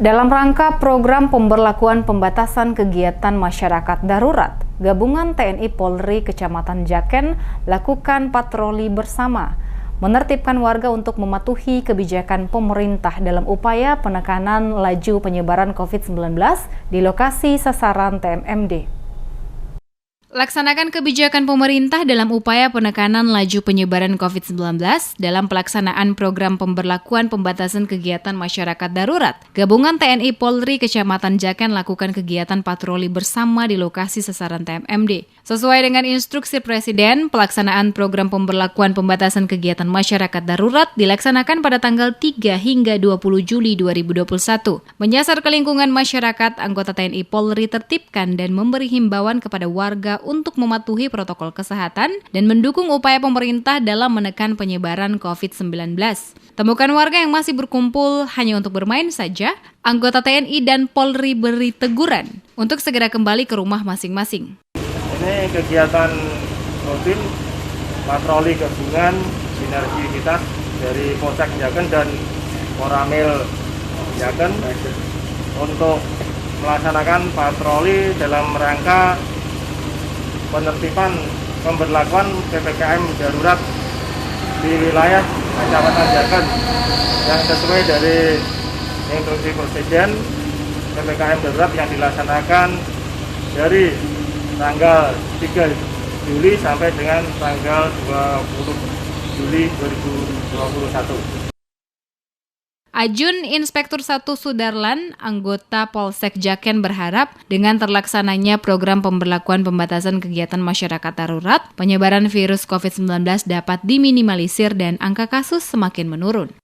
Dalam rangka program pemberlakuan pembatasan kegiatan masyarakat darurat, Gabungan TNI Polri Kecamatan Jaken lakukan patroli bersama, menertibkan warga untuk mematuhi kebijakan pemerintah dalam upaya penekanan laju penyebaran COVID-19 di lokasi sasaran TMMD. Laksanakan kebijakan pemerintah dalam upaya penekanan laju penyebaran COVID-19 dalam pelaksanaan program pemberlakuan pembatasan kegiatan masyarakat darurat. Gabungan TNI Polri Kecamatan Jaken lakukan kegiatan patroli bersama di lokasi sasaran TMMD. Sesuai dengan instruksi Presiden, pelaksanaan program pemberlakuan pembatasan kegiatan masyarakat darurat dilaksanakan pada tanggal 3 hingga 20 Juli 2021. Menyasar ke lingkungan masyarakat, anggota TNI Polri tertibkan dan memberi himbauan kepada warga untuk mematuhi protokol kesehatan dan mendukung upaya pemerintah dalam menekan penyebaran COVID-19. Temukan warga yang masih berkumpul hanya untuk bermain saja, anggota TNI dan Polri beri teguran untuk segera kembali ke rumah masing-masing. Ini kegiatan rutin patroli gabungan sinergitas dari Polsek Jaken dan Koramil Jaken untuk melaksanakan patroli dalam rangka penertiban pemberlakuan PPKM darurat di wilayah Kecamatan Jaken yang sesuai dari instruksi Presiden. PPKM darurat yang dilaksanakan dari tanggal 3 Juli sampai dengan tanggal 20 Juli 2021. Ajun Inspektur 1 Sudarlan, anggota Polsek Jaken berharap dengan terlaksananya program pemberlakuan pembatasan kegiatan masyarakat darurat, penyebaran virus COVID-19 dapat diminimalisir dan angka kasus semakin menurun.